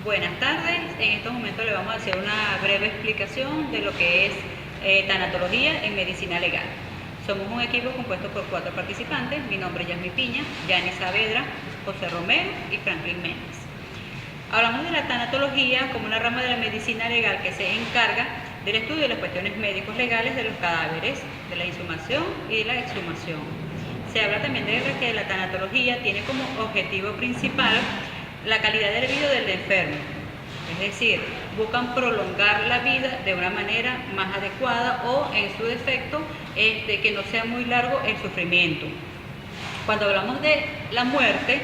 Buenas tardes, en estos momentos le vamos a hacer una breve explicación de lo que es tanatología en medicina legal. Somos un equipo compuesto por 4 participantes, mi nombre es Yasmi Piña, Yani Saavedra, José Romero y Franklin Méndez. Hablamos de la tanatología como una rama de la medicina legal que se encarga del estudio de las cuestiones médicos legales de los cadáveres, de la inhumación y de la exhumación. Se habla también de que la tanatología tiene como objetivo principal la calidad de vida del enfermo, es decir, buscan prolongar la vida de una manera más adecuada o, en su defecto, que no sea muy largo el sufrimiento. Cuando hablamos de la muerte,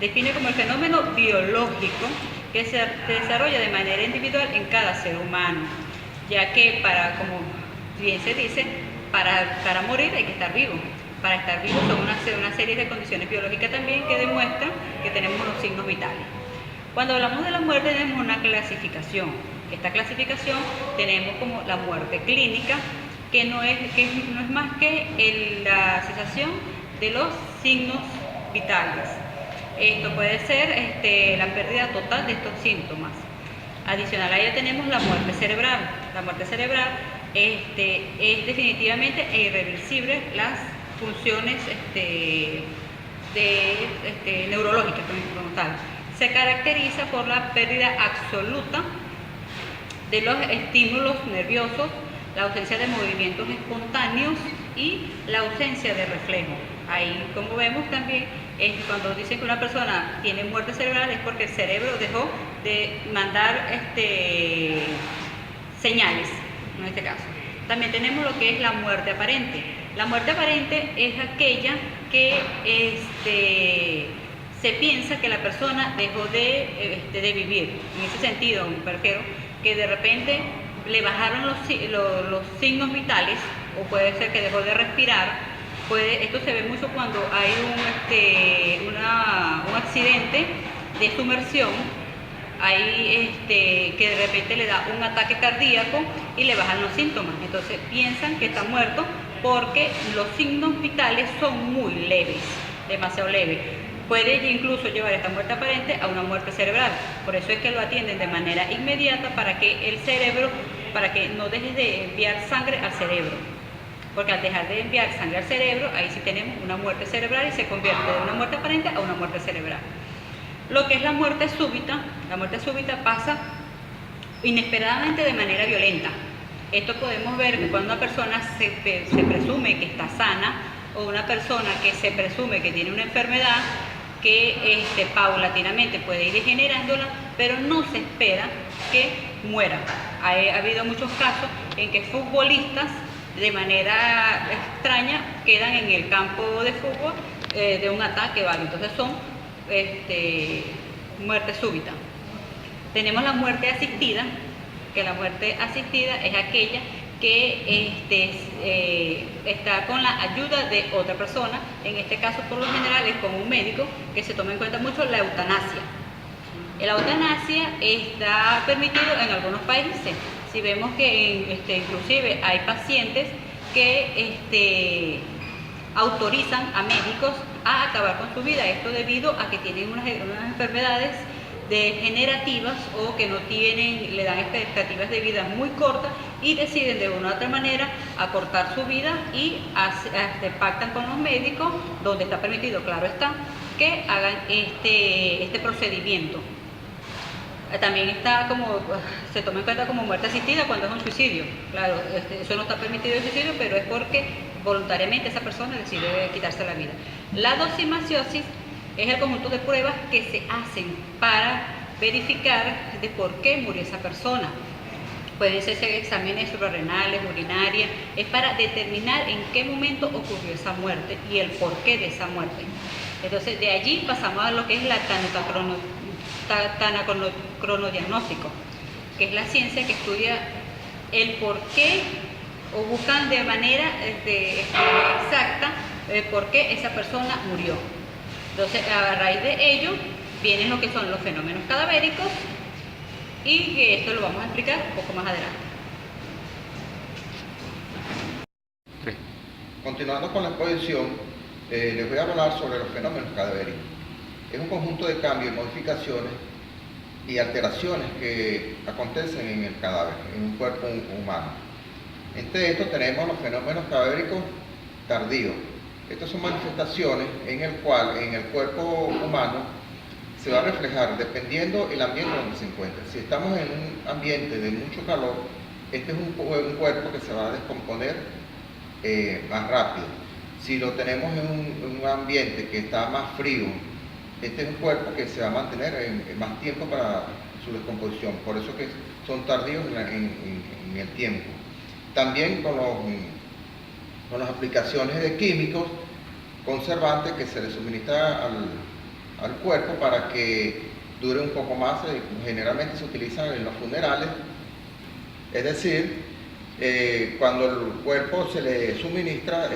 define como el fenómeno biológico que se desarrolla de manera individual en cada ser humano, ya que como bien se dice, para morir hay que estar vivo. Para estar vivo son una serie de condiciones biológicas también que demuestran que tenemos unos signos vitales. Cuando hablamos de la muerte tenemos una clasificación. Esta clasificación tenemos como la muerte clínica, que no es más que la cesación de los signos vitales. Esto puede ser la pérdida total de estos síntomas. Adicional a ello tenemos la muerte cerebral. La muerte cerebral es definitivamente e irreversible las funciones neurológicas como tal. Se caracteriza por la pérdida absoluta de los estímulos nerviosos, la ausencia de movimientos espontáneos y la ausencia de reflejo. Ahí, como vemos también, cuando dicen que una persona tiene muerte cerebral es porque el cerebro dejó de mandar señales, en este caso. También tenemos lo que es la muerte aparente. La muerte aparente es aquella que se piensa que la persona dejó de vivir. En ese sentido, me refiero que de repente le bajaron los signos vitales, o puede ser que dejó de respirar. Esto se ve mucho cuando hay un accidente de sumersión. Hay que de repente le da un ataque cardíaco y le bajan los síntomas. Entonces piensan que está muerto porque los signos vitales son muy leves, demasiado leves. Puede incluso llevar esta muerte aparente a una muerte cerebral. Por eso es que lo atienden de manera inmediata para que el cerebro, para que no deje de enviar sangre al cerebro. Porque al dejar de enviar sangre al cerebro, ahí sí tenemos una muerte cerebral y se convierte de una muerte aparente a una muerte cerebral. Lo que es la muerte súbita pasa inesperadamente de manera violenta. Esto podemos ver que cuando una persona se presume que está sana, o una persona que se presume que tiene una enfermedad que paulatinamente puede ir degenerándola, pero no se espera que muera. Ha habido muchos casos en que futbolistas de manera extraña quedan en el campo de fútbol de un ataque, ¿vale? Entonces son muerte súbita. Tenemos la muerte asistida, que la muerte asistida es aquella que está con la ayuda de otra persona. En este caso, por lo general, es con un médico, que se toma en cuenta mucho la eutanasia. La eutanasia está permitido en algunos países. Si vemos que inclusive hay pacientes que autorizan a médicos a acabar con su vida. Esto debido a que tienen unas enfermedades degenerativas o que no tienen, le dan expectativas de vida muy cortas y deciden de una u otra manera acortar su vida y pactan con los médicos, donde está permitido, claro está, que hagan este procedimiento. También se toma en cuenta como muerte asistida cuando es un suicidio. Claro, eso no está permitido el suicidio, pero es porque voluntariamente esa persona decide quitarse la vida. La dosimasiosis es el conjunto de pruebas que se hacen para verificar de por qué murió esa persona. Pueden ser exámenes suprarrenales, urinarias, es para determinar en qué momento ocurrió esa muerte y el porqué de esa muerte. Entonces, de allí pasamos a lo que es la tanacronodiagnóstico, que es la ciencia que estudia el porqué o buscan de manera exacta por qué esa persona murió. Entonces, a raíz de ello, vienen lo que son los fenómenos cadavéricos y que esto lo vamos a explicar un poco más adelante. Sí. Continuando con la exposición, les voy a hablar sobre los fenómenos cadavéricos. Es un conjunto de cambios y modificaciones y alteraciones que acontecen en el cadáver, en un cuerpo humano. Entre esto tenemos los fenómenos cadavéricos tardíos. Estas son manifestaciones en el cual en el cuerpo humano se va a reflejar dependiendo el ambiente donde se encuentre. Si estamos en un ambiente de mucho calor, este es un cuerpo que se va a descomponer más rápido. Si lo tenemos en un ambiente que está más frío, este es un cuerpo que se va a mantener más tiempo para su descomposición. Por eso que son tardíos en el tiempo. También con las aplicaciones de químicos conservantes que se le suministra al cuerpo para que dure un poco más. Generalmente se utilizan en los funerales, es decir, cuando al cuerpo se le suministra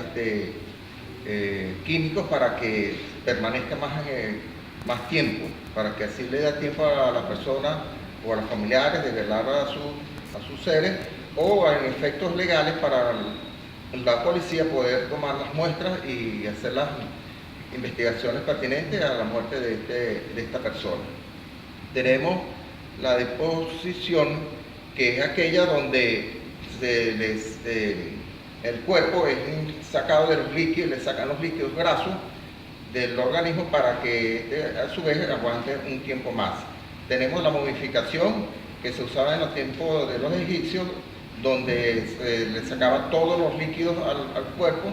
químicos para que permanezca más tiempo, para que así le dé tiempo a la persona o a los familiares de velar a sus seres, o en efectos legales para la policía poder tomar las muestras y hacer las investigaciones pertinentes a la muerte de esta persona. Tenemos la deposición, que es aquella donde el cuerpo es sacado de los líquidos, le sacan los líquidos grasos del organismo para que a su vez aguante un tiempo más. Tenemos la momificación, que se usaba en los tiempos de los egipcios, donde le sacaban todos los líquidos al cuerpo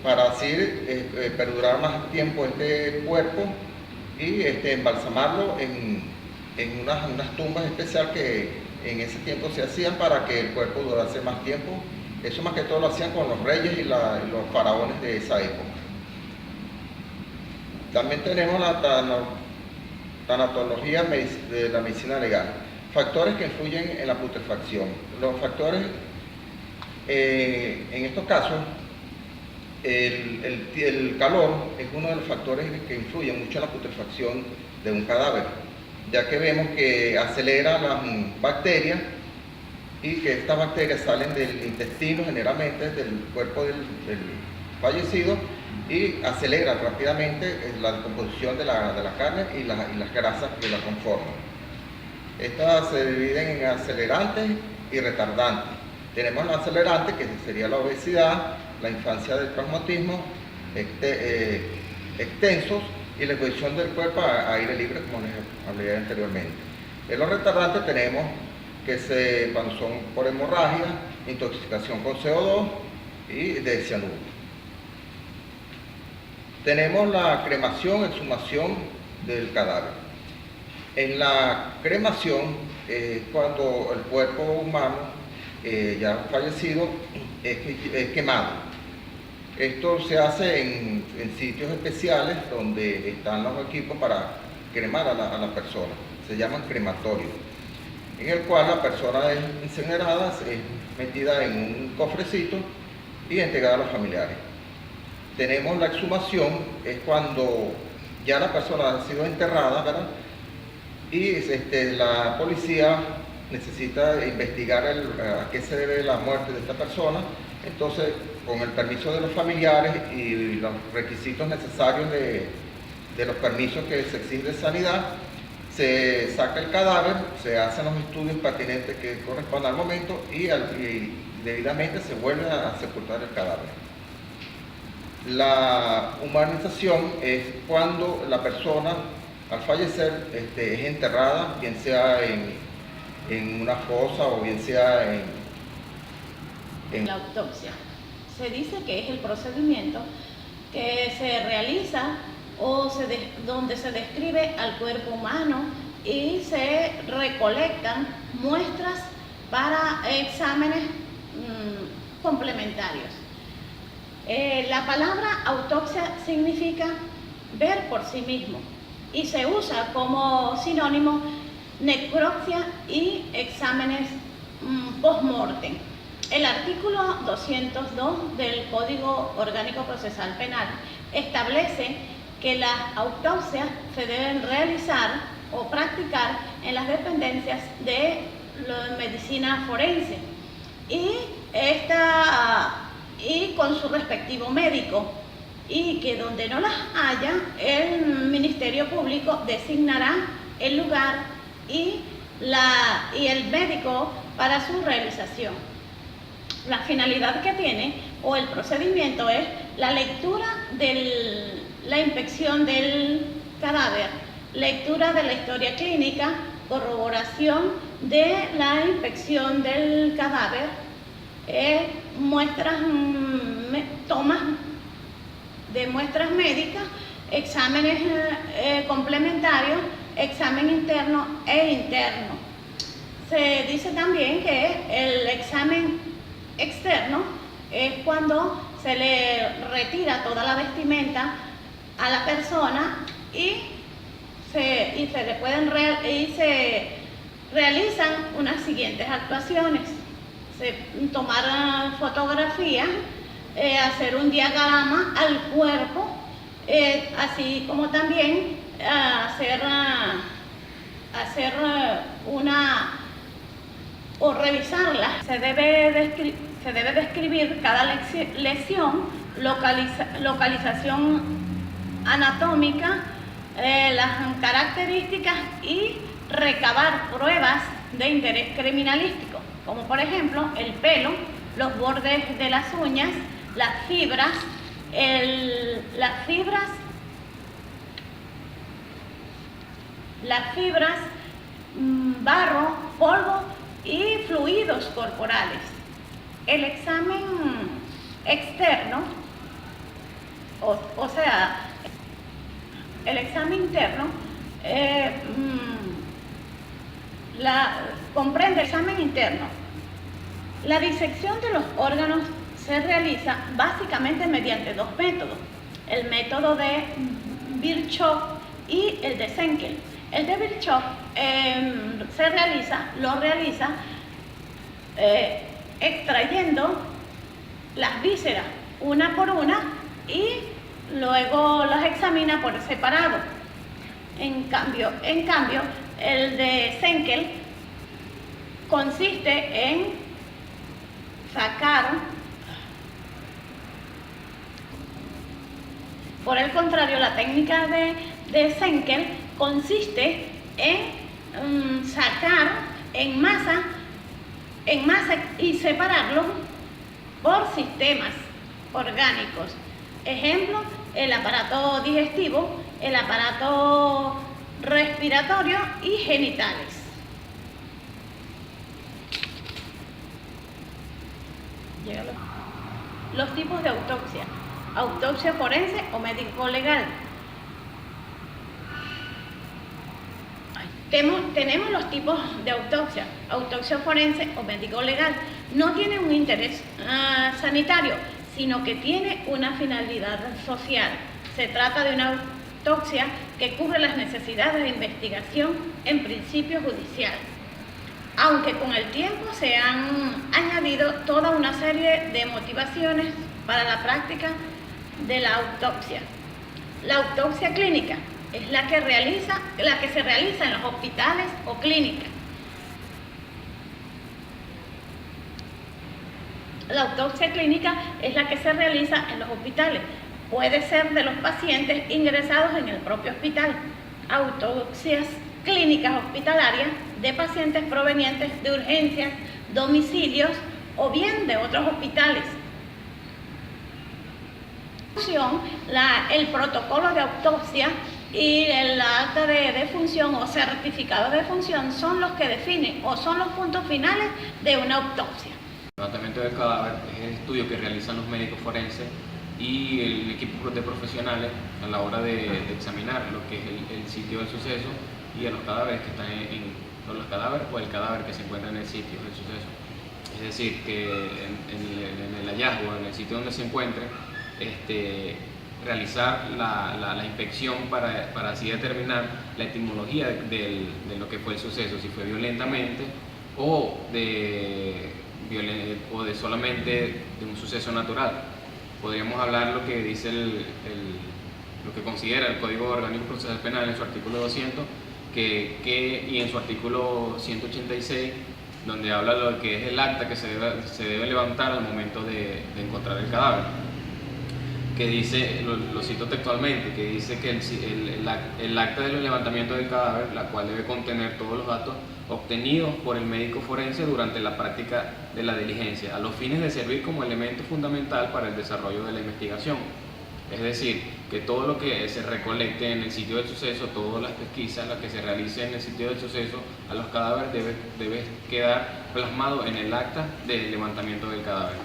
para así perdurar más tiempo este cuerpo y embalsamarlo en unas tumbas especiales que en ese tiempo se hacían para que el cuerpo durase más tiempo. Eso más que todo lo hacían con los reyes y los faraones de esa época. También tenemos la tanatología de la medicina legal. Factores que influyen en la putrefacción. Los factores, en estos casos, el calor es uno de los factores que influyen mucho en la putrefacción de un cadáver, ya que vemos que acelera las bacterias y que estas bacterias salen del intestino, generalmente del cuerpo del fallecido, y aceleran rápidamente la descomposición de la carne y las grasas que la conforman. Estas se dividen en acelerantes y retardantes. Tenemos los acelerantes, que sería la obesidad, la infancia del traumatismo, extensos, y la exposición del cuerpo a aire libre, como les hablé anteriormente. En los retardantes tenemos que cuando son por hemorragia, intoxicación con CO2 y de cianuro. Tenemos la cremación, exhumación del cadáver. En la cremación, cuando el cuerpo humano ya fallecido es quemado. Esto se hace en sitios especiales donde están los equipos para cremar a la persona. Se llaman crematorios, en el cual la persona es incinerada, es metida en un cofrecito y entregada a los familiares. Tenemos la exhumación, es cuando ya la persona ha sido enterrada, ¿verdad? Y la policía necesita investigar a qué se debe la muerte de esta persona. Entonces, con el permiso de los familiares y los requisitos necesarios de los permisos que se exigen de sanidad, se saca el cadáver, se hacen los estudios pertinentes que correspondan al momento y debidamente se vuelve a sepultar el cadáver. La humanización es cuando la persona al fallecer es enterrada, bien sea en una fosa o bien sea en la autopsia. Se dice que es el procedimiento que se realiza donde se describe al cuerpo humano y se recolectan muestras para exámenes complementarios. La palabra autopsia significa ver por sí mismo y se usa como sinónimo necropsia y exámenes post-mortem. El artículo 202 del Código Orgánico Procesal Penal establece que las autopsias se deben realizar o practicar en las dependencias de la medicina forense y con su respectivo médico, y que donde no las haya, el Ministerio Público designará el lugar y y el médico para su realización. La finalidad que tiene o el procedimiento es la lectura de la inspección del cadáver, lectura de la historia clínica, corroboración de la inspección del cadáver, tomas de muestras médicas, exámenes complementarios, examen interno e interno. Se dice también que el examen externo es cuando se le retira toda la vestimenta a la persona y se realizan unas siguientes actuaciones: tomar fotografías, hacer un diagrama al cuerpo, así como también revisarla. Se debe describir cada lesión, localización anatómica, las características y recabar pruebas de interés criminalístico, como por ejemplo el pelo, los bordes de las uñas, las fibras, barro, polvo y fluidos corporales. El examen externo, o sea, el examen interno comprende el examen interno. La disección de los órganos se realiza básicamente mediante dos métodos: el método de Virchow y el de Senkel. El de Virchow lo realiza extrayendo las vísceras una por una y luego las examina por separado. En cambio, el de Senkel consiste en sacar. Por el contrario, la técnica de Senkel consiste en sacar en masa y separarlo por sistemas orgánicos. Ejemplo, el aparato digestivo, el aparato respiratorio y genitales. Los tipos de autopsia: autopsia forense o médico legal. Tenemos los tipos de autopsia: autopsia forense o médico legal. No tiene un interés sanitario, sino que tiene una finalidad social. Se trata de una autopsia que cubre las necesidades de investigación en principio judicial, aunque con el tiempo se han añadido toda una serie de motivaciones para la práctica de la autopsia. La autopsia clínica es la que se realiza en los hospitales o clínicas. La autopsia clínica es la que se realiza en los hospitales. Puede ser de los pacientes ingresados en el propio hospital. Autopsias clínicas hospitalarias de pacientes provenientes de urgencias, domicilios o bien de otros hospitales. El protocolo de autopsia y el acta de defunción o certificado de defunción son los que definen o son los puntos finales de una autopsia. El levantamiento del cadáver es el estudio que realizan los médicos forenses y el equipo de profesionales a la hora de examinar lo que es el sitio del suceso y a los cadáveres que están los cadáveres o el cadáver que se encuentra en el sitio del suceso. Es decir, que en el hallazgo, en el sitio donde se encuentre, realizar la inspección para así determinar la etimología de lo que fue el suceso, si fue violentamente o de solamente de un suceso natural. Podríamos hablar lo que dice lo que considera el Código Orgánico Procesal Penal en su artículo 200 y en su artículo 186, donde habla de lo que es el acta que se debe levantar al momento de encontrar el cadáver. que dice, lo cito textualmente, que dice que el acta del levantamiento del cadáver, la cual debe contener todos los datos obtenidos por el médico forense durante la práctica de la diligencia, a los fines de servir como elemento fundamental para el desarrollo de la investigación. Es decir, que todo lo que se recolecte en el sitio del suceso, todas las pesquisas, las que se realicen en el sitio del suceso, a los cadáveres debe quedar plasmado en el acta de levantamiento del cadáver.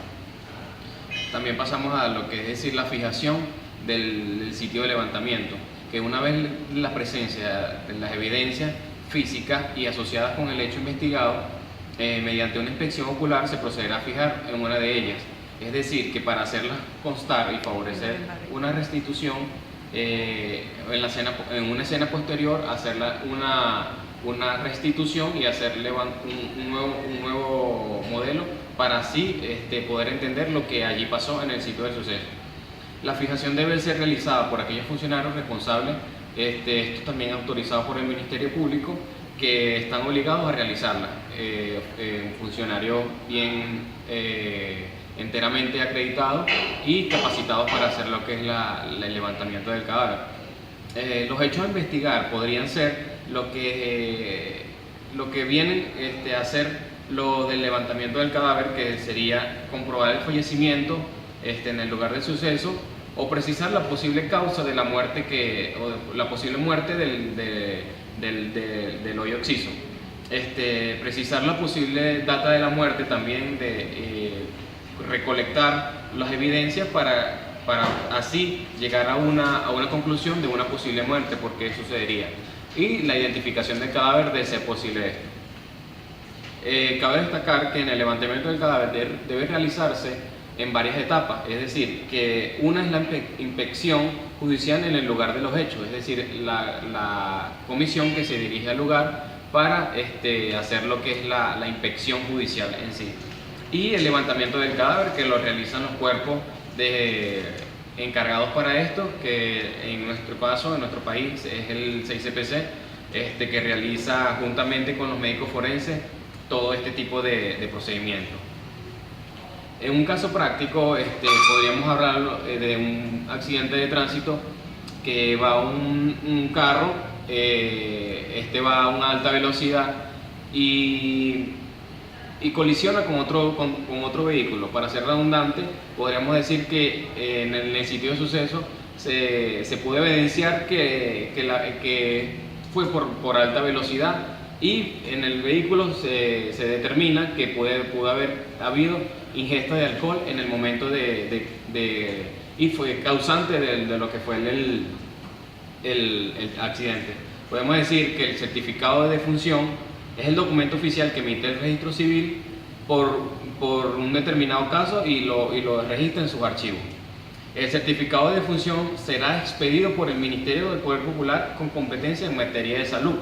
También pasamos a lo que es decir la fijación del sitio de levantamiento, que una vez la presencia de las evidencias físicas y asociadas con el hecho investigado, mediante una inspección ocular se procederá a fijar en una de ellas. Es decir, que para hacerlas constar y favorecer una restitución, en una escena posterior, hacerla una restitución y hacerle un nuevo modelo para así poder entender lo que allí pasó en el sitio del suceso. La fijación debe ser realizada por aquellos funcionarios responsables, estos también autorizados por el Ministerio Público, que están obligados a realizarla, funcionarios bien enteramente acreditados y capacitados para hacer lo que es el levantamiento del cadáver. Los hechos a investigar podrían ser lo que vienen a hacer lo del levantamiento del cadáver, que sería comprobar el fallecimiento en el lugar del suceso, o precisar la posible causa de la muerte o la posible muerte del hoyo occiso. Precisar la posible data de la muerte también, recolectar las evidencias para así llegar a una conclusión de una posible muerte, por qué sucedería, y la identificación del cadáver de ser posible esto. Cabe destacar que en el levantamiento del cadáver debe realizarse en varias etapas, es decir, que una es la inspección judicial en el lugar de los hechos, es decir, la comisión que se dirige al lugar para hacer lo que es la inspección judicial en sí, y el levantamiento del cadáver, que lo realizan los cuerpos encargados para esto, que en nuestro caso, en nuestro país, es el 6CPC, que realiza juntamente con los médicos forenses todo este tipo de procedimientos. En un caso práctico, podríamos hablar de un accidente de tránsito, que va un carro, va a una alta velocidad y colisiona con otro vehículo. Para ser redundante, podríamos decir que en el sitio de suceso se puede evidenciar que fue por alta velocidad, y en el vehículo se determina que pudo haber habido ingesta de alcohol en el momento y fue causante de lo que fue el accidente. Podemos decir que el certificado de defunción es el documento oficial que emite el registro civil por un determinado caso y lo registra en sus archivos. El certificado de defunción será expedido por el Ministerio del Poder Popular con competencia en materia de salud,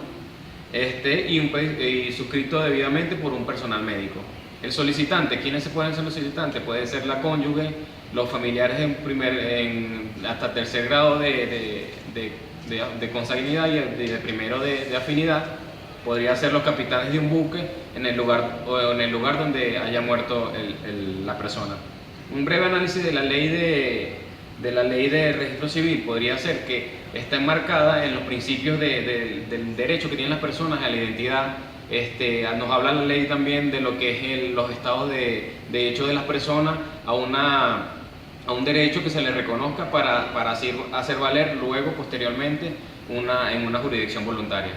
y suscrito debidamente por un personal médico. El solicitante, ¿quiénes se pueden ser los solicitantes? Puede ser la cónyuge, los familiares hasta tercer grado de consanguinidad y de primero de afinidad. Podría ser los capitanes de un buque en el lugar donde haya muerto la persona. Un breve análisis de la ley de registro civil podría ser que está enmarcada en los principios del derecho que tienen las personas a la identidad. Nos habla la ley también de lo que es los estados de hecho de las personas a un derecho que se les reconozca para así hacer valer luego, posteriormente, en una jurisdicción voluntaria.